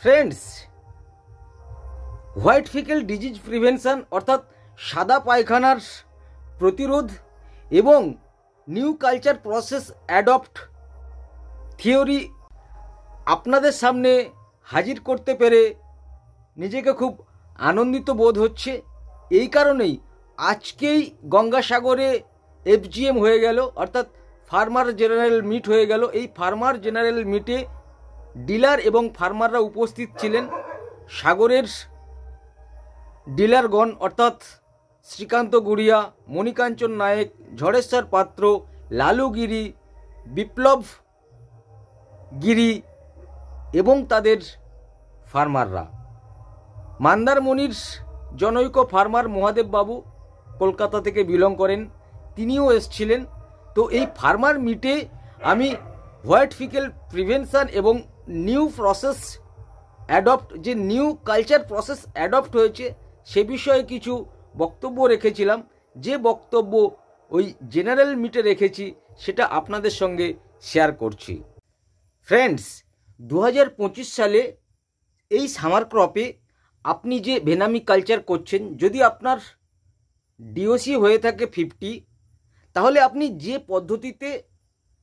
Friends, white faecal disease prevention অর্থাৎ সাদা পায়খানার প্রতিরোধ এবং new culture process adopt theory আপনাদের সামনে হাজির করতে পেরে নিজেকে খুব আনন্দিত বোধ হচ্ছে। এই কারণেই আজকেই গঙ্গাসাগরে এফজিএম হয়ে গেল, অর্থাৎ ফার্মার জেনারেল মিট হয়ে গেল। এই ফার্মার জেনারেল মিটে ডিলার এবং ফার্মাররা উপস্থিত ছিলেন। সাগরের ডিলারগণ অর্থাৎ শ্রীকান্ত গুড়িয়া, মণিকাঞ্চন নায়েক, ঝড়েশ্বর পাত্র, লালু গিরি, বিপ্লব গিরি এবং তাদের ফার্মাররা। মন্দারমণির জনৈক ফার্মার মহাদেব বাবু কলকাতা থেকে বিলং করেন, তিনিও এসছিলেন। তো এই ফার্মার মিটে আমি হোয়াইট ফিকেল প্রিভেনশন এবং নিউ প্রসেস অ্যাডপ্ট, যে নিউ কালচার প্রসেস অ্যাডপ্ট হয়েছে সে বিষয়ে কিছু বক্তব্য রেখেছিলাম। যে বক্তব্য ওই জেনারেল মিটে রেখেছি সেটা আপনাদের সঙ্গে শেয়ার করছি। ফ্রেন্ডস, 2025 সালে এই সামার ক্রপে আপনি যে ভেনামি কালচার করছেন, যদি আপনার ডিওসি হয়ে থাকে 50, তাহলে আপনি যে পদ্ধতিতে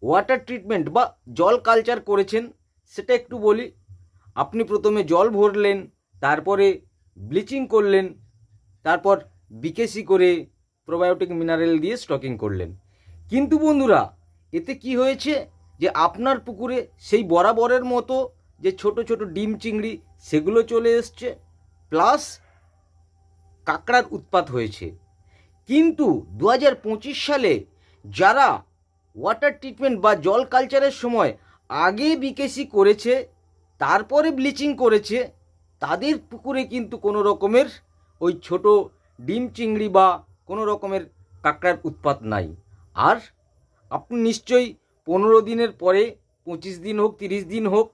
ওয়াটার ট্রিটমেন্ট বা জল কালচার করেছেন সেটা একটু বলি। আপনি প্রথমে জল ভরলেন, তারপরে ব্লিচিং করলেন, তারপর বিকেসি করে প্রোবায়োটিক মিনারেল দিয়ে স্টকিং করলেন। কিন্তু বন্ধুরা, এতে কি হয়েছে যে আপনার পুকুরে সেই বরাবরের মতো যে ছোট ছোট ডিম চিংড়ি সেগুলো চলে এসছে, প্লাস কাঁকড়ার উৎপাত হয়েছে। কিন্তু 2025 সালে যারা ওয়াটার ট্রিটমেন্ট বা জল কালচারের সময় আগে বিকেসি করেছে, তারপরে ব্লিচিং করেছে, তাদের পুকুরে কিন্তু কোনো রকমের ওই ছোট ডিম চিংড়ি বা কোনো রকমের কাঁকড়ার উৎপাত নাই। আর আপনি নিশ্চয়ই 15 দিনের পরে, 25 দিন হোক, 30 দিন হোক,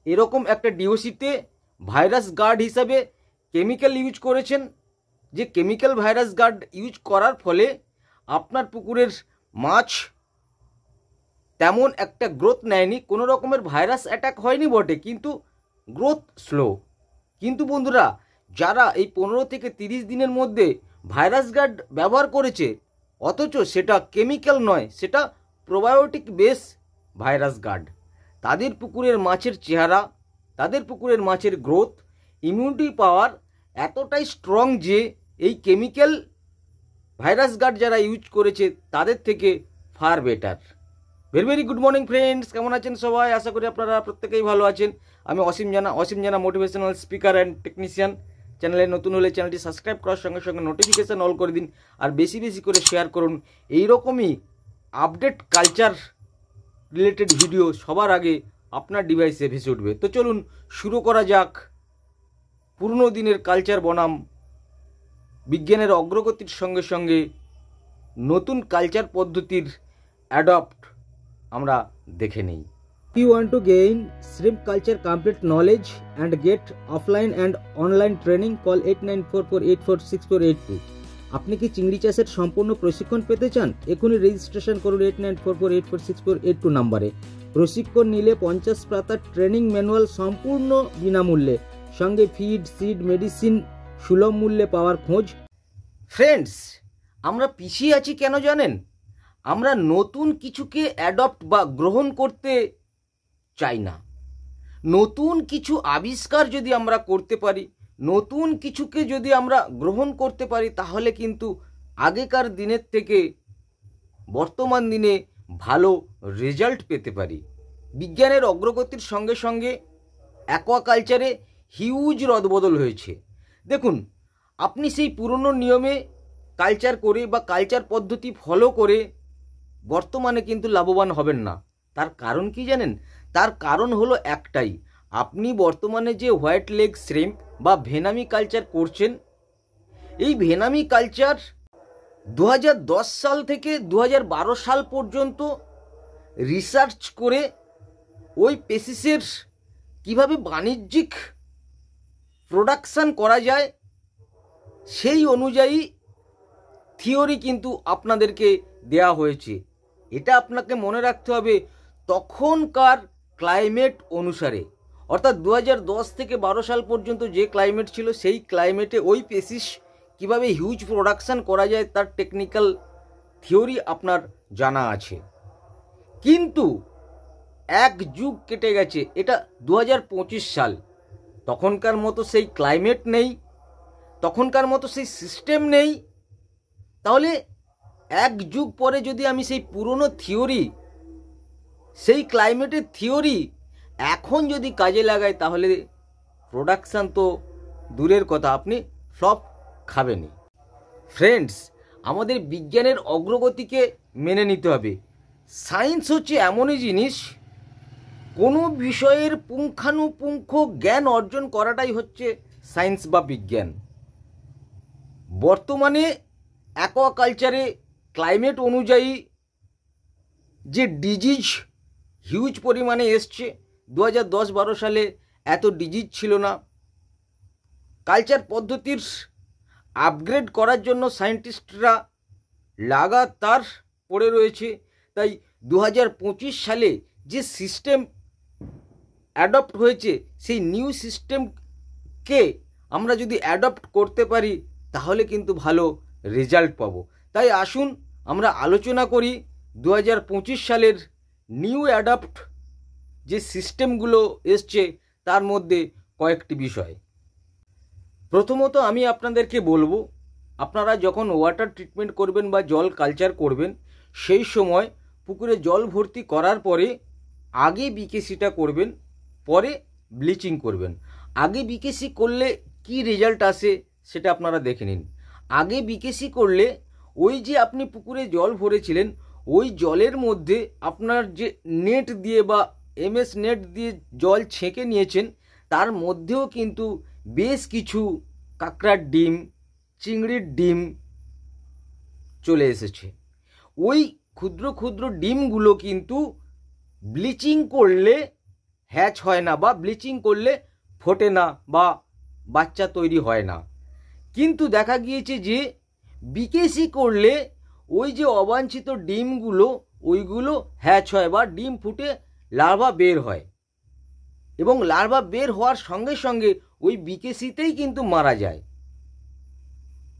এরকম একটা ডিওসিতে ভাইরাস গার্ড হিসাবে কেমিক্যাল ইউজ করেছেন। যে কেমিক্যাল ভাইরাস গার্ড ইউজ করার ফলে আপনার পুকুরের মাছ তেমন একটা গ্রোথ নেয়নি, কোনো রকমের ভাইরাস অ্যাটাক হয়নি বটে, কিন্তু গ্রোথ স্লো। কিন্তু বন্ধুরা, যারা এই 15 থেকে 30 দিনের মধ্যে ভাইরাস গার্ড ব্যবহার করেছে, অথচ সেটা কেমিক্যাল নয়, সেটা প্রোবায়োটিক বেস ভাইরাস গার্ড, তাদের পুকুরের মাছের চেহারা, তাদের পুকুরের মাছের গ্রোথ, ইমিউনিটি পাওয়ার এতটাই স্ট্রং যে এই কেমিক্যাল ভাইরাস গার্ড যারা ইউজ করেছে তাদের থেকে far better. Very very good morning friends, কেমন আছেন সবাই? আশা করি আপনারা প্রত্যেকেই ভালো আছেন। আমি অসীম জানা মোটিভেশনাল স্পিকার অ্যান্ড টেকনিশিয়ান। চ্যানেলে নতুন হলে চ্যানেলটি সাবস্ক্রাইব করার সঙ্গে সঙ্গে নোটিফিকেশান অল করে দিন, আর বেশি বেশি করে শেয়ার করুন। এইরকমই আপডেট কালচার রিলেটেড ভিডিও সবার আগে আপনার ডিভাইসে ভেসে উঠবে। তো চলুন শুরু করা যাক পুরনো দিনের কালচার বনাম বিজ্ঞানের অগ্রগতির সঙ্গে সঙ্গে নতুন কালচার পদ্ধতির অ্যাডপ্ট আমরা দেখে নেই। You want to gain shrimp culture complete knowledge and get offline and online training? Call 8944846482। আপনি কি চিংড়ি চাষের সম্পূর্ণ প্রশিক্ষণ পেতে চান? এখনই রেজিস্ট্রেশন করুন 8944846482 নম্বরে। প্রশিক্ষণ নিলে 50 পাতার ট্রেনিং ম্যানুয়াল সম্পূর্ণ বিনামূল্যে, সঙ্গে ফিড, সিড, মেডিসিন সুলভ মূল্যে পাওয়ার খোঁজ। ফ্রেন্ডস, আমরা পিছিয়ে আছি কেন জানেন? আমরা নতুন কিছুকে অ্যাডপ্ট বা গ্রহণ করতে চাই না। নতুন কিছু আবিষ্কার যদি আমরা করতে পারি, নতুন কিছুকে যদি আমরা গ্রহণ করতে পারি, তাহলে কিন্তু আগেকার দিনের থেকে বর্তমান দিনে ভালো রেজাল্ট পেতে পারি। বিজ্ঞানের অগ্রগতির সঙ্গে সঙ্গে অ্যাকোয়াকালচারে হিউজ রদবদল হয়েছে। দেখুন, আপনি সেই পুরনো নিয়মে কালচার করে বা কালচার পদ্ধতি ফলো করে বর্তমানে কিন্তু লাভবান হবেন না। তার কারণ কি জানেন? তার কারণ হলো একটাই, আপনি বর্তমানে যে হোয়াইট লেগ শ্রিম্প বা ভেনামি কালচার করছেন, এই ভেনামি কালচার 2010 সাল থেকে 2012 সাল পর্যন্ত রিসার্চ করে ওই পেসিসের কিভাবে বাণিজ্যিক প্রোডাকশান করা যায় সেই অনুযায়ী থিওরি কিন্তু আপনাদেরকে দেয়া হয়েছে। এটা আপনাকে মনে রাখতে হবে তখনকার ক্লাইমেট অনুসারে, অর্থাৎ 2010 থেকে 12 সাল পর্যন্ত যে ক্লাইমেট ছিল সেই ক্লাইমেটে ওই পেসিস কিভাবে হিউজ প্রোডাকশান করা যায় তার টেকনিক্যাল থিওরি আপনার জানা আছে। কিন্তু এক যুগ কেটে গেছে, এটা 2025 সাল, তখনকার মতো সেই ক্লাইমেট নেই, তখনকার মতো সেই সিস্টেম নেই। তাহলে এক যুগ পরে যদি আমি সেই পুরনো থিওরি, সেই ক্লাইমেটের থিওরি এখন যদি কাজে লাগাই, তাহলে প্রোডাকশান তো দূরের কথা, আপনি ফ্লপ খাবেনই। ফ্রেন্ডস, আমাদের বিজ্ঞানের অগ্রগতিকে মেনে নিতে হবে। সায়েন্স হচ্ছে এমনই জিনিস, কোনো বিষয়ের পুঙ্খানুপুঙ্খ জ্ঞান অর্জন করাটাই হচ্ছে সায়েন্স বা বিজ্ঞান। বর্তমানে অ্যাকোয়াকালচারে ক্লাইমেট অনুযায়ী যে ডিজিজ হিউজ পরিমাণে এসছে, 2010-12 সালে এত ডিজিজ ছিল না। কালচার পদ্ধতির আপগ্রেড করার জন্য সায়েন্টিস্টরা লাগাতার পড়ে রয়েছে। তাই 2025 সালে যে সিস্টেম অ্যাডপ্ট হয়েছে, সেই নিউ সিস্টেমকে আমরা যদি অ্যাডপ্ট করতে পারি তাহলে কিন্তু ভালো রেজাল্ট পাবো। তাই আসুন আমরা আলোচনা করি 2025 সালের নিউ অ্যাডপ্ট যে সিস্টেমগুলো এসছে তার মধ্যে কয়েকটি বিষয়। প্রথমত আমি আপনাদেরকে বলবো, আপনারা যখন ওয়াটার ট্রিটমেন্ট করবেন বা জল কালচার করবেন, সেই সময় পুকুরে জল ভর্তি করার পরে আগে বিকেসিটা করবেন, পরে ব্লিচিং করবেন। আগে বিকেসি করলে কি রেজাল্ট আসে সেটা আপনারা দেখে নিন। আগে বিকেসি করলে ওই যে আপনি পুকুরে জল ভরেছিলেন, ওই জলের মধ্যে আপনার যে নেট দিয়ে বা এমএস নেট দিয়ে জল ছেঁকে নিয়েছেন, তার মধ্যেও কিন্তু বেশ কিছু কাঁকড়ার ডিম, চিংড়ির ডিম চলে এসেছে। ওই ক্ষুদ্র ক্ষুদ্র ডিমগুলো কিন্তু ব্লিচিং করলে হ্যাচ হয় না বা ব্লিচিং করলে ফোটে না বা বাচ্চা তৈরি হয় না। কিন্তু দেখা গিয়েছে যে বিকেসি করলে ওই যে অবাঞ্ছিত ডিমগুলো, ওইগুলো হ্যাচ হয় বা ডিম ফুটে লার্ভা বের হয়, এবং লার্ভা বের হওয়ার সঙ্গে সঙ্গে ওই বিকেসিতেই কিন্তু মারা যায়।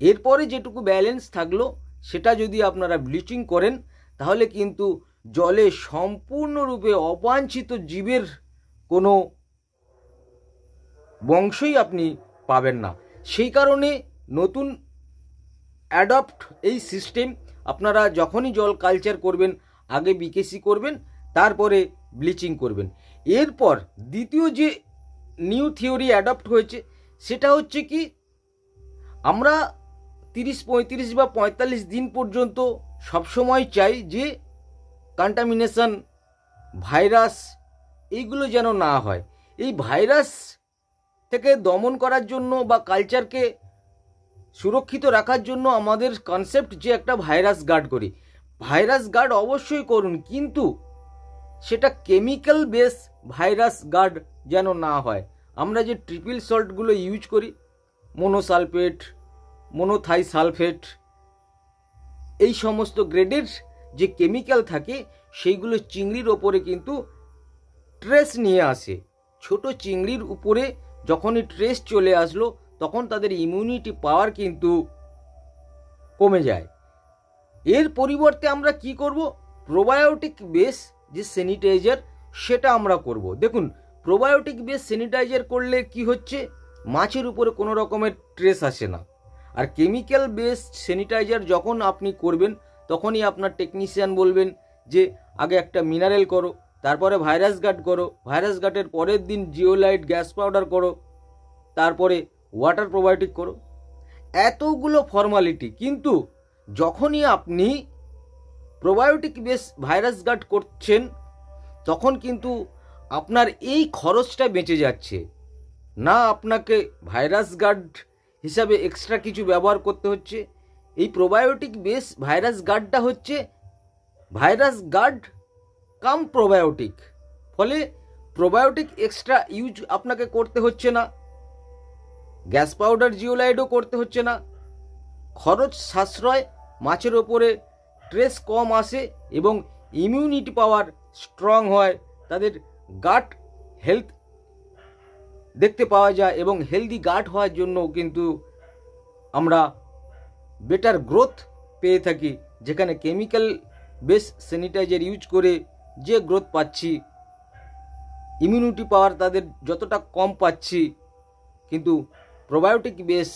এরপরে যেটুকু ব্যালেন্স থাকলো সেটা যদি আপনারা ব্লিচিং করেন, তাহলে কিন্তু জলে সম্পূর্ণরূপে অবাঞ্ছিত জীবের কোনো বংশই আপনি পাবেন না। সেই কারণে নতুন অ্যাডপ্ট এই সিস্টেম, আপনারা যখনই জল কালচার করবেন আগে বিকেসি করবেন, তারপরে ব্লিচিং করবেন। এরপর দ্বিতীয় যে নিউ থিওরি অ্যাডপ্ট হয়েছে সেটা হচ্ছে কি, আমরা 30, 35 বা 45 দিন পর্যন্ত সবসময় চাই যে কন্টামিনেশন, ভাইরাস এইগুলো যেন না হয়। এই ভাইরাস থেকে দমন করার জন্য বা কালচারকে সুরক্ষিত রাখার জন্য আমাদের কনসেপ্ট যে একটা ভাইরাস গার্ড করি, ভাইরাস গার্ড অবশ্যই করুন, কিন্তু সেটা কেমিক্যাল বেস ভাইরাস গার্ড যেন না হয়। আমরা যে ট্রিপল সল্টগুলো ইউজ করি, মোনোসালফেট, মোনোথাইসালফেট, এই সমস্ত গ্রেডের যে কেমিক্যাল থাকে সেইগুলো চিংড়ির ওপরে কিন্তু ট্রেস নিয়ে আসে। ছোট চিংড়ির উপরে যখনই ট্রেস চলে আসলো তখন তাদের ইমিউনিটি পাওয়ার কিন্তু কমে যায়। এর পরিবর্তে আমরা কি করব, প্রোবায়োটিক বেস যে স্যানিটাইজার সেটা আমরা করব। দেখুন, প্রোবায়োটিক বেস স্যানিটাইজার করলে কি হচ্ছে, মাছের উপরে কোনো রকমের ট্রেস আসে না। আর কেমিক্যাল বেস স্যানিটাইজার যখন আপনি করবেন তখনই আপনার টেকনিশিয়ান বলবেন যে আগে একটা মিনারেল করো, তারপরে ভাইরাস গার্ড করো, ভাইরাস গার্ডের পরের দিন জিওলাইট গ্যাস পাউডার করো, তারপরে ওয়াটার প্রোবায়োটিক করো। এতগুলো ফর্মালিটি, কিন্তু যখনই আপনি প্রোবায়োটিক বেস ভাইরাস গার্ড করছেন তখন কিন্তু আপনার এই খরচটা বেঁচে যাচ্ছে না, আপনাকে ভাইরাস গার্ড হিসাবে এক্সট্রা কিছু ব্যবহার করতে হচ্ছে। এই প্রোবায়োটিক বেস ভাইরাস গার্ডটা হচ্ছে ভাইরাস গার্ড কাম প্রোবায়োটিক, ফলে প্রোবায়োটিক এক্সট্রা ইউজ আপনাকে করতে হচ্ছে না, গ্যাস পাউডার জিওলাইডও করতে হচ্ছে না, খরচ সাশ্রয়, মাছের ওপরে ট্রেস কম আসে এবং ইমিউনিটি পাওয়ার স্ট্রং হয়, তাদের গাট হেলথ দেখতে পাওয়া যায় এবং হেলদি গাট হওয়ার জন্য কিন্তু আমরা বেটার গ্রোথ পেয়ে থাকি। যেখানে কেমিক্যাল বেস স্যানিটাইজার ইউজ করে যে গ্রোথ পাচ্ছি, ইমিউনিটি পাওয়ার তাদের যতটা কম পাচ্ছি, কিন্তু প্রোবায়োটিক বেস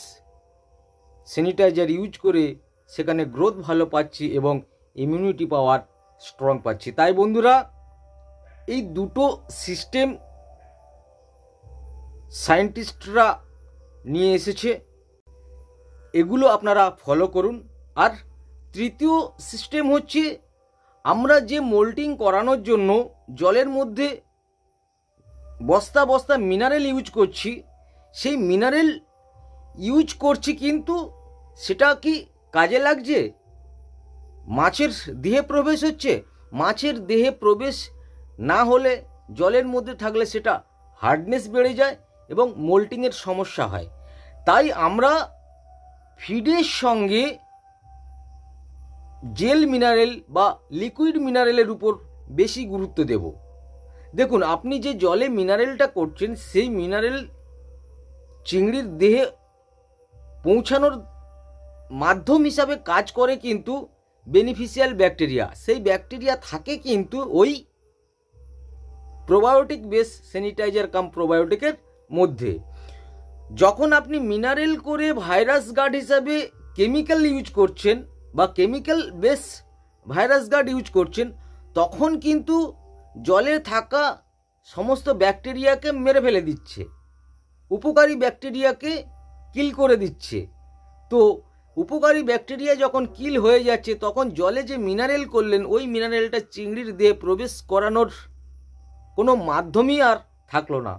স্যানিটাইজার ইউজ করে সেখানে গ্রোথ ভালো পাচ্ছি এবং ইমিউনিটি পাওয়ার স্ট্রং পাচ্ছি। তাই বন্ধুরা, এই দুটো সিস্টেম সায়েন্টিস্টরা নিয়ে এসেছে, এগুলো আপনারা ফলো করুন। আর তৃতীয় সিস্টেম হচ্ছে, আমরা যে মোল্টিং করানোর জন্য জলের মধ্যে বস্তা বস্তা মিনারেল ইউজ করছি, সেই মিনারেল ইউজ করছি কিন্তু সেটা কি কাজে লাগছে? মাছের দেহে প্রবেশ হচ্ছে? মাছের দেহে প্রবেশ না হলে জলের মধ্যে থাকলে সেটা হার্ডনেস বেড়ে যায় এবং মোল্টিংয়ের সমস্যা হয়। তাই আমরা ফিডের সঙ্গে জেল মিনারেল বা লিকুইড মিনারেলের উপর বেশি গুরুত্ব দেব। দেখুন, আপনি যে জলে মিনারেলটা করছেন, সেই মিনারেল চিংড়ির দেহে পৌঁছানোর মাধ্যম হিসাবে কাজ করে কিন্তু বেনিফিশিয়াল ব্যাকটেরিয়া। সেই ব্যাকটেরিয়া থাকে কিন্তু ওই প্রোবায়োটিক বেস স্যানিটাইজার কাম প্রোবায়োটিকের মধ্যে। যখন আপনি মিনারেল করে ভাইরাস গার্ড হিসাবে কেমিক্যাল ইউজ করছেন বা chemical base virus guard use করছেন, তখন কিন্তু জলে থাকা সমস্ত ব্যাকটেরিয়াকে মেরে ফেলে দিচ্ছে, উপকারী ব্যাকটেরিয়াকে কিল করে দিচ্ছে। তো উপকারী ব্যাকটেরিয়া যখন কিল হয়ে যাচ্ছে, তখন জলে যে মিনারেল করলেন, ওই মিনারেলটা চিংড়ির দেহে প্রবেশ করানোর কোনো মাধ্যমই আর থাকলো না।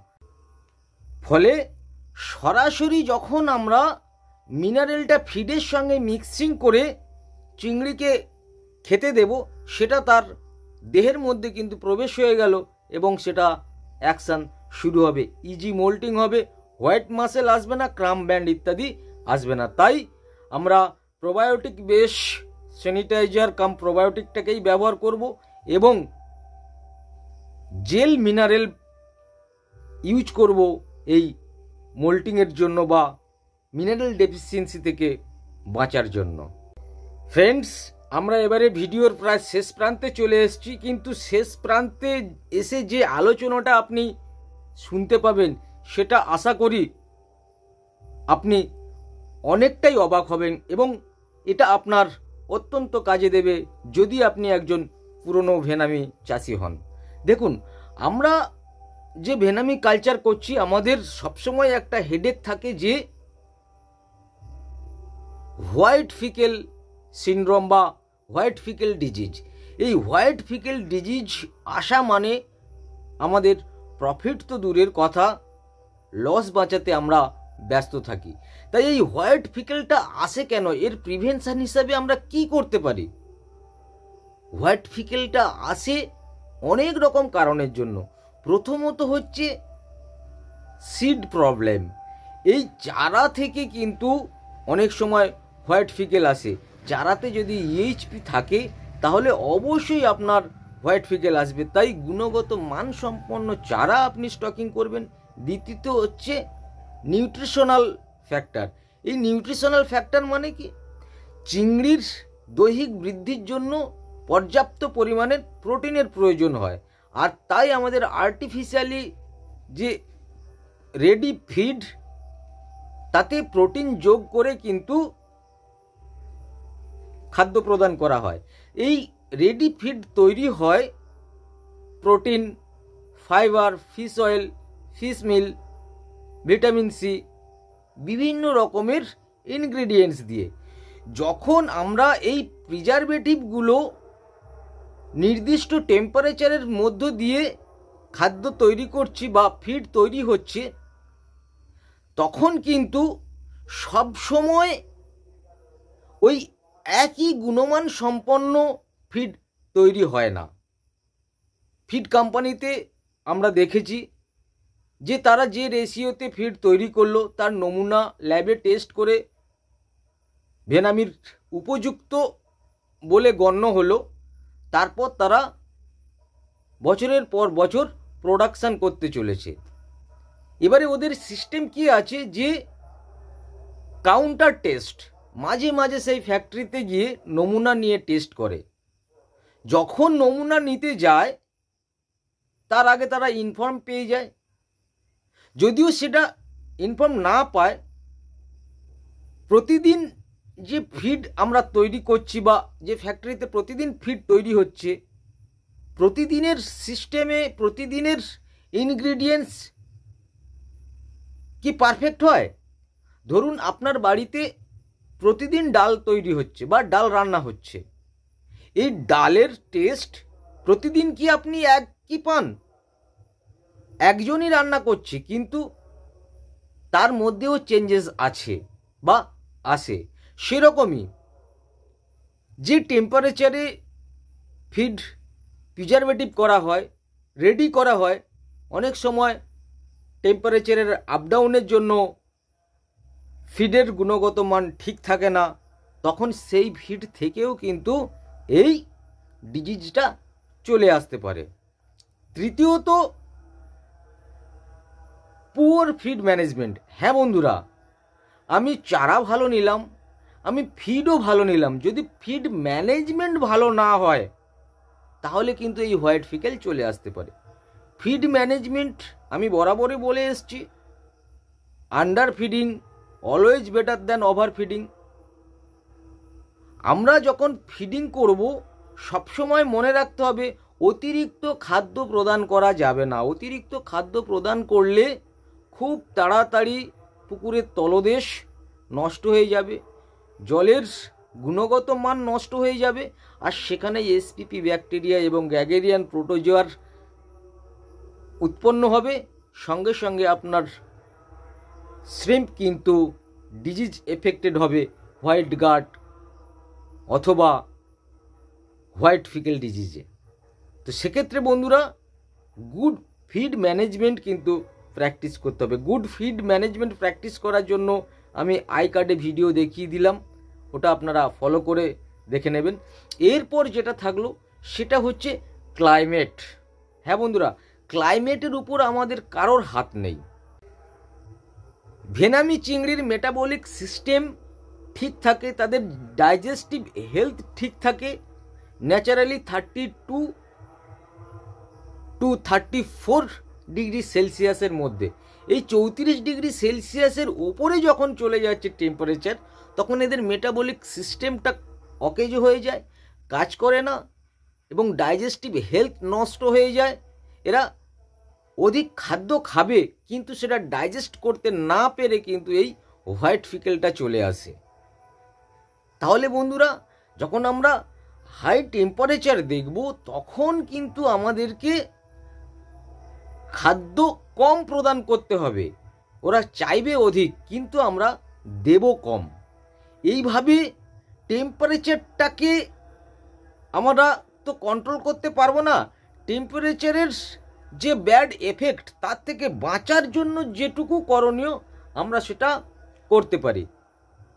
ফলে সরাসরি যখন আমরা মিনারেলটা ফিডের সঙ্গে মিক্সিং করে চিংড়িকে খেতে দেব, সেটা তার দেহের মধ্যে কিন্তু প্রবেশ হয়ে গেল এবং সেটা অ্যাকশান শুরু হবে। ইজি মোল্টিং হবে, হোয়াইট মাসেল আসবে না, ক্রাম ব্যান্ড ইত্যাদি আসবে না। তাই আমরা প্রোবায়োটিক বেস স্যানিটাইজার কাম প্রোবায়োটিকটাকেই ব্যবহার করব এবং জেল মিনারেল ইউজ করব এই মোল্টিংয়ের জন্য বা মিনারেল ডেফিসিয়েন্সি থেকে বাঁচার জন্য। ফ্রেন্ডস, আমরা এবারে ভিডিওর প্রায় শেষ প্রান্তে চলে এসেছি, কিন্তু শেষ প্রান্তে এসে যে আলোচনাটা আপনি শুনতে পাবেন, সেটা আশা করি আপনি অনেকটাই অবাক হবেন এবং এটা আপনার অত্যন্ত কাজে দেবে যদি আপনি একজন পুরনো ভেনামি চাষি হন। দেখুন, আমরা যে ভেনামি কালচার করছি, আমাদের সবসময় একটা হেডেক থাকে যে হোয়াইট ফিকেল সিনড্রোম বা হোয়াইট ফিকেল ডিজিজ। এই হোয়াইট ফিকেল ডিজিজ আসা মানে আমাদের প্রফিট তো দূরের কথা, লস বাঁচাতে আমরা ব্যস্ত থাকি। তাই এই হোয়াইট ফিকেলটা আসে কেন, এর প্রিভেনশন হিসাবে আমরা কি করতে পারি? হোয়াইট ফিকেলটা আসে অনেক রকম কারণের জন্য। প্রথমত হচ্ছে সিড প্রবলেম। এই চারা থেকে কিন্তু অনেক সময় হোয়াইট ফিকেল আসে। চারাতে যদি ইএইচপি থাকে তাহলে অবশ্যই আপনার হোয়াইট ফিকেল আসবে। তাই গুণগত মানসম্পন্ন চারা আপনি স্টকিং করবেন। দ্বিতীয়ত হচ্ছে নিউট্রিশনাল ফ্যাক্টর। এই নিউট্রিশনাল ফ্যাক্টর মানে কি? চিংড়ির দৈহিক বৃদ্ধির জন্য পর্যাপ্ত পরিমাণের প্রোটিনের প্রয়োজন হয়, আর তাই আমাদের আর্টিফিশিয়ালি যে রেডি ফিড, তাতে প্রোটিন যোগ করে কিন্তু খাদ্য প্রদান করা হয়। এই রেডি ফিড তৈরি হয় protein, fibre, fish oil, fish meal, vitamin C, বিভিন্ন রকমের ইনগ্রেডিয়েন্টস দিয়ে। যখন আমরা এই প্রিজারভেটিভগুলো নির্দিষ্ট টেম্পারেচারের মধ্য দিয়ে খাদ্য তৈরি করছি বা ফিড তৈরি হচ্ছে, তখন কিন্তু সব সময় ওই একই গুণমান সম্পন্ন ফিড তৈরি হয় না। ফিড কোম্পানিতে আমরা দেখেছি যে তারা যে রেশিওতে ফিড তৈরি করলো, তার নমুনা ল্যাবে টেস্ট করে ভেনামির উপযুক্ত বলে গণ্য হলো, তারপর তারা বছরের পর বছর প্রোডাকশান করতে চলেছে। এবারে ওদের সিস্টেম কি আছে যে কাউন্টার টেস্ট, মাঝে মাঝে সেই ফ্যাক্টরিতে গিয়ে নমুনা নিয়ে টেস্ট করে। যখন নমুনা নিতে যায় তার আগে তারা ইনফর্ম পেয়ে যায়। যদিও সেটা ইনফর্ম না পায়, প্রতিদিন যে ফিড আমরা তৈরি করছি বা যে ফ্যাক্টরিতে প্রতিদিন ফিড তৈরি হচ্ছে, প্রতিদিনের সিস্টেমে প্রতিদিনের ইনগ্রিডিয়েন্টস কি পারফেক্ট হয়? ধরুন আপনার বাড়িতে প্রতিদিন ডাল তৈরি হচ্ছে বা ডাল রান্না হচ্ছে, এই ডালের টেস্ট প্রতিদিন কি আপনি একই পান? একজনই রান্না করছে, কিন্তু তার মধ্যেও চেঞ্জেস আছে বা আসে। সেরকমই যে টেম্পারেচারে ফিড প্রিজারভেটিভ করা হয়, রেডি করা হয়, অনেক সময় টেম্পারেচারের আপডাউনের জন্য ফিডের গুণগত মান ঠিক থাকে না, তখন সেই ফিড থেকেও কিন্তু এই ডিজিজটা চলে আসতে পারে। তৃতীয়ত, পুয়ার ফিড ম্যানেজমেন্ট। হ্যাঁ বন্ধুরা, আমি চারা ভালো নিলাম, আমি ফিডও ভালো নিলাম, যদি ফিড ম্যানেজমেন্ট ভালো না হয় তাহলে কিন্তু এই হোয়াইট ফিকেল চলে আসতে পারে। ফিড ম্যানেজমেন্ট আমি বরাবরই বলে এসছি, under feeding always better than over feeding. আমরা যখন ফিডিং করব সবসময় মনে রাখতে হবে অতিরিক্ত খাদ্য প্রদান করা যাবে না। অতিরিক্ত খাদ্য প্রদান করলে খুব তাড়াতাড়ি পুকুরের তলদেশ নষ্ট হয়ে যাবে, জলের গুণগত মান নষ্ট হয়ে যাবে, আর সেখানে এসপিপি ব্যাকটেরিয়া এবং গ্যাগেরিয়ান প্রোটোজোয়ার উৎপন্ন হবে। সঙ্গে সঙ্গে আপনার শ্রিম্প কিন্তু ডিজিজ এফেক্টেড হবে, হোয়াইট গার্ড অথবা হোয়াইট ফিকেল ডিজিজে। তো সেক্ষেত্রে বন্ধুরা গুড ফিড ম্যানেজমেন্ট কিন্তু প্র্যাকটিস করতে হবে। গুড ফিড ম্যানেজমেন্ট প্র্যাকটিস করার জন্য আমি আই কার্ডে ভিডিও দেখিয়ে দিলাম, ওটা আপনারা ফলো করে দেখে নেবেন। এরপর যেটা থাকলো সেটা হচ্ছে ক্লাইমেট। হ্যাঁ বন্ধুরা, ক্লাইমেটের উপর আমাদের কারোর হাত নেই। ভেনামি চিংড়ির মেটাবলিক সিস্টেম ঠিক থাকে, তাদের ডাইজেস্টিভ হেলথ ঠিক থাকে, ন্যাচারালি 32 to 34 ডিগ্রি সেলসিয়াসের মধ্যে। এই 34 ডিগ্রি সেলসিয়াসের ওপরে যখন চলে যাচ্ছে টেম্পারেচার, তখন এদের মেটাবলিক সিস্টেমটা অকেজো হয়ে যায়, কাজ করে না এবং ডাইজেস্টিভ হেলথ নষ্ট হয়ে যায়। এরা অধিক খাদ্য খাবে কিন্তু সেটা ডাইজেস্ট করতে না পেরে কিন্তু এই হোয়াইট ফিকেলটা চলে আসে। তাহলে বন্ধুরা, যখন আমরা হাই টেম্পারেচার দেখব তখন কিন্তু আমাদেরকে খাদ্য কম প্রদান করতে হবে। ওরা চাইবে অধিক কিন্তু আমরা দেব কম। এইভাবে টেম্পারেচারটাকে আমরা তো কন্ট্রোল করতে পারবো না। টেম্পারেচারের যে ব্যাড এফেক্ট, তার থেকে বাঁচার জন্য যেটুকু করণীয় আমরা সেটা করতে পারি।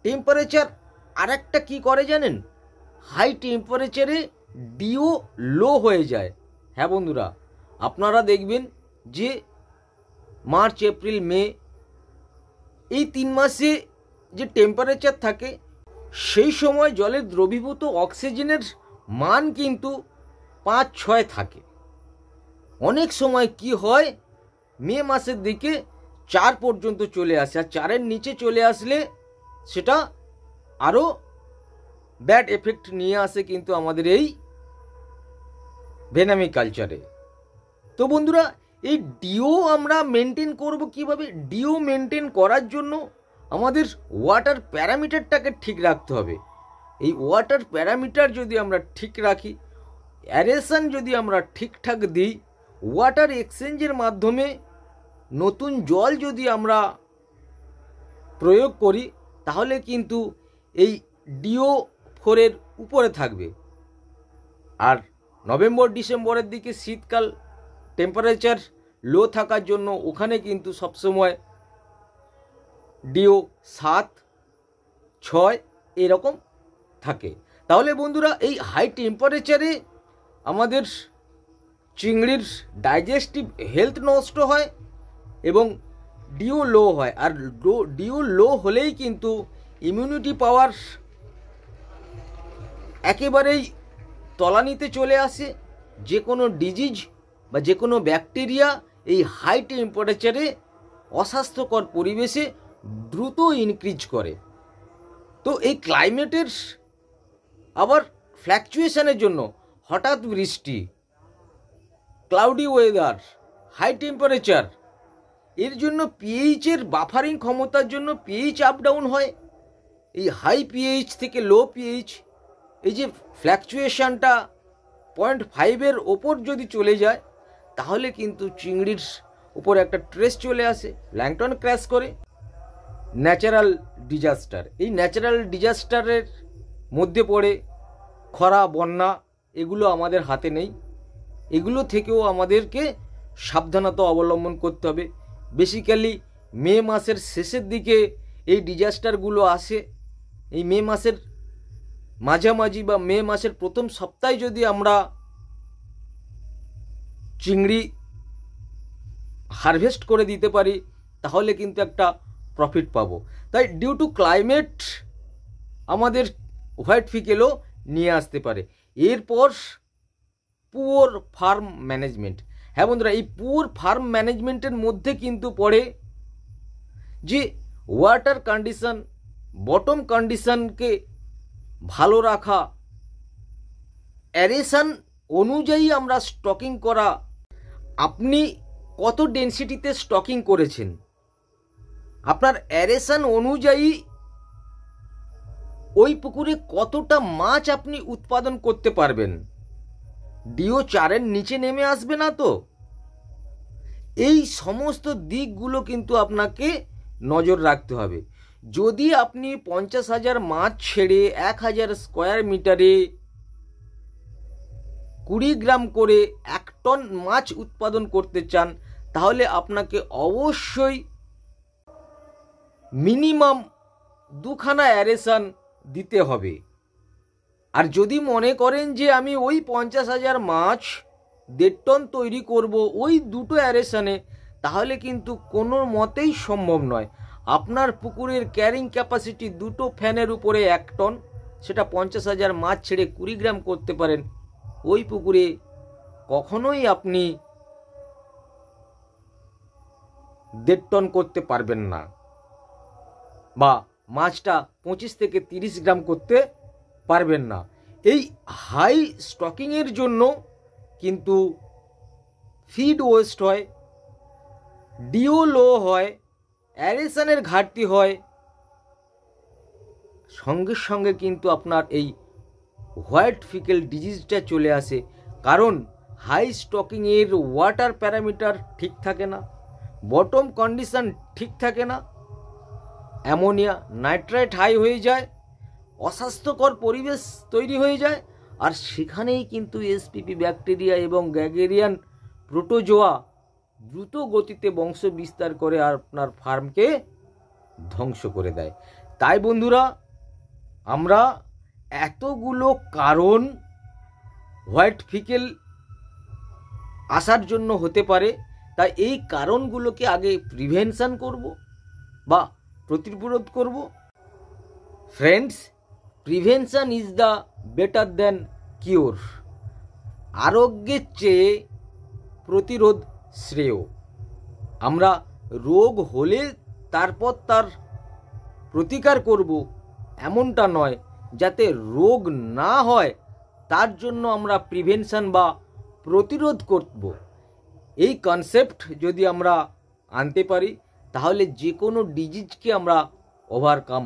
টেম্পারেচার আরেকটা কি করে জানেন? হাই টেম্পারেচারে ডিও লো হয়ে যায়। হ্যাঁ বন্ধুরা, আপনারা দেখবেন যে মার্চ, এপ্রিল, মে এই 3 মাসে যে টেম্পারেচার থাকে, সেই সময় জলে দ্রবীভূত অক্সিজেনের মান কিন্তু 5-6 থাকে। অনেক সময় কি হয়, মে মাসের দিকে 4 পর্যন্ত চলে আসে, আর 4-এর নিচে চলে আসলে সেটা আরও ব্যাড এফেক্ট নিয়ে আসে কিন্তু আমাদের এই ভেনামি কালচারে। তো বন্ধুরা, এই ডিও আমরা মেনটেন করব কিভাবে? ডিও মেনটেন করার জন্য আমাদের ওয়াটার প্যারামিটারটাকে ঠিক রাখতে হবে। এই ওয়াটার প্যারামিটার যদি আমরা ঠিক রাখি, অ্যারেশন যদি আমরা ঠিকঠাক দিই, ওয়াটার এক্সচেঞ্জের মাধ্যমে নতুন জল যদি আমরা প্রয়োগ করি, তাহলে কিন্তু এই ডিও 4-এর উপরে থাকবে। আর নভেম্বর ডিসেম্বরের দিকে শীতকাল, টেম্পারেচার লো থাকার জন্য ওখানে কিন্তু সবসময় ডিও 7-6 এরকম থাকে। তাহলে বন্ধুরা, এই হাই টেম্পারেচারে আমাদের চিংড়ির ডাইজেস্টিভ হেলথ নষ্ট হয় এবং ডিও লো হয়, আর ডিও লো হলেই কিন্তু ইমিউনিটি পাওয়ার একেবারেই তলানিতে চলে আসে। যে কোনো ডিজিজ বা যে কোনো ব্যাকটেরিয়া এই হাই টেম্পারেচারে অস্বাস্থ্যকর পরিবেশে দ্রুত ইনক্রিজ করে। তো এই ক্লাইমেটের আবার ফ্ল্যাকচুয়েশনের জন্য, হঠাৎ বৃষ্টি, ক্লাউডি ওয়েদার, হাই টেম্পারেচার, এর জন্য পিএইচের বাফারিং ক্ষমতার জন্য পিএইচ আপ ডাউন হয়। এই হাই পিএইচ থেকে লো পিএইচ, এই যে ফ্ল্যাকচুয়েশনটা 0.5-এর ওপর যদি চলে যায়, তাহলে কিন্তু চিংড়ির উপর একটা ট্রেস চলে আসে, প্ল্যাঙ্কটন ক্র্যাশ করে। ন্যাচারাল ডিজাস্টার, এই ন্যাচারাল ডিজাস্টারের মধ্যে পড়ে খরা, বন্যা, এগুলো আমাদের হাতে নেই। এগুলো থেকেও আমাদেরকে সাবধানতা অবলম্বন করতে হবে। বেসিক্যালি মে মাসের শেষের দিকে এই ডিজাস্টারগুলো আসে। এই মে মাসের মাঝামাঝি বা মে মাসের প্রথম সপ্তাহে যদি আমরা চিংড়ি হারভেস্ট করে দিতে পারি, তাহলে কিন্তু একটা প্রফিট পাবো। তাই ডিউ টু ক্লাইমেট আমাদের হোয়াইট ফিকেলও নিয়ে আসতে পারে। এরপর পুয়ার ফার্ম ম্যানেজমেন্ট। হ্যাঁ বন্ধুরা, এই পুয়ার ফার্ম ম্যানেজমেন্টের মধ্যে কিন্তু পড়ে যে ওয়াটার কন্ডিশন, বটম কন্ডিশনকে ভালো রাখা, অ্যারেশন অনুযায়ী আমরা স্টকিং করা। আপনি কত ডেনসিটিতে স্টকিং করেছেন, আপনার অ্যারেশন অনুযায়ী ওই পুকুরে কতটা মাছ আপনি উৎপাদন করতে পারবেন। ডিও 4-এর নিচে নেমে আসবে না তো। এই সমস্ত দিকগুলো কিন্তু আপনাকে নজর রাখতে হবে। যদি আপনি 50,000 মাছ ছেড়ে 1,000 স্কোয়ার মিটারে 20 গ্রাম করে 1 টন মাছ উৎপাদন করতে চান, তাহলে আপনাকে অবশ্যই মিনিমাম 2খানা অ্যারেশন দিতে হবে। আর যদি মনে করেন যে আমি ওই 50,000 মাছ 1.5 টন তৈরি করব ওই 2টো অ্যারেশনে, তাহলে কিন্তু কোনো মতেই সম্ভব নয়। আপনার পুকুরের ক্যারিং ক্যাপাসিটি 2টো ফ্যানের উপরে 1 টন, সেটা 50,000 মাছ ছেড়ে 20 গ্রাম করতে পারেন। ওই পুকুরে কখনোই আপনি 1.5 টন করতে পারবেন না, বা মাছটা 25 থেকে 30 গ্রাম করতে পারবেন না। এই হাই স্টকিংয়ের জন্য কিন্তু ফিড ওয়েস্ট হয়, ডিও লো হয়, অ্যারেশনের ঘাটতি হয়, সঙ্গে সঙ্গে কিন্তু আপনার এই হোয়াইট ফিকেল ডিজিজটা চলে আসে। কারণ হাই স্টকিংয়ের ওয়াটার প্যারামিটার ঠিক থাকে না, বটম কন্ডিশন ঠিক থাকে না, অ্যামোনিয়া নাইট্রেট হাই হয়ে যায়, অস্বাস্থ্যকর পরিবেশ তৈরি হয়ে যায়। আর সেখানেই কিন্তু এসপিপি ব্যাকটেরিয়া এবং গ্যাগেরিয়ান প্রোটোজোয়া দ্রুত গতিতে বংশ বিস্তার করে আর আপনার ফার্মকে ধ্বংস করে দেয়। তাই বন্ধুরা, আমরা এতগুলো কারণ হোয়াইট ফিকেল আসার জন্য হতে পারে, তাই এই কারণগুলোকে আগে প্রিভেনশন করব বা প্রতিরোধ করব। Friends, prevention is the better than cure. আরোগ্যের চেয়ে প্রতিরোধ শ্রেয়। আমরা রোগ হলে তারপর তার প্রতিকার করব এমনটা নয়, যাতে রোগ না হয় তার জন্য আমরা প্রিভেনশন বা প্রতিরোধ করব। এই কনসেপ্ট যদি আমরা আনতে পারি, তাহলে যে কোনো ডিজিজকে আমরা ওভারকাম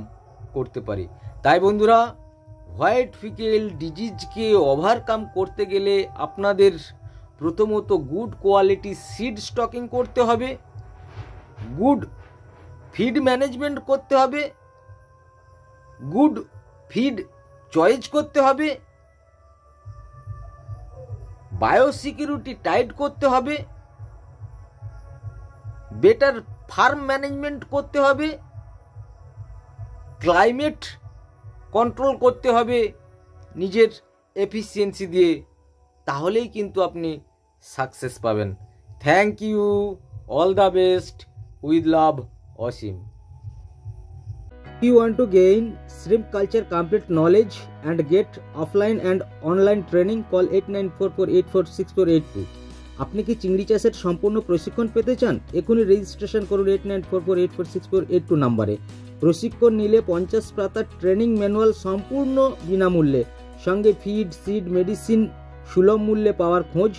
করতে পারি। তাই বন্ধুরা, হোয়াইট ফিকেল ডিজিজকে ওভারকাম করতে গেলে আপনাদের প্রথমত গুড কোয়ালিটি সিড স্টকিং করতে হবে, গুড ফিড ম্যানেজমেন্ট করতে হবে, গুড ফিড চয়েস করতে হবে, বায়োসিকিউরিটি টাইট করতে হবে, বেটার ফার্ম ম্যানেজমেন্ট করতে হবে, ক্লাইমেট কন্ট্রোল করতে হবে নিজের এফিসিয়েন্সি দিয়ে। তাহলেই কিন্তু আপনি সাকসেস পাবেন। Thank you, all the best, with love, Asim. If you want to gain shrimp culture complete knowledge and get offline and online training, call 8944846482. আপনি কি চিংড়ি চাষের সম্পূর্ণ প্রশিক্ষণ পেতে চান? এখনই রেজিস্ট্রেশন করুন 8944846482 নম্বরে। প্রশিক্ষণ নিলে 50 পাতার ট্রেনিং ম্যানুয়াল সম্পূর্ণ বিনামূল্যে, সঙ্গে ফিড, সিড, মেডিসিন সুলভ মূল্যে পাওয়ার খোঁজ।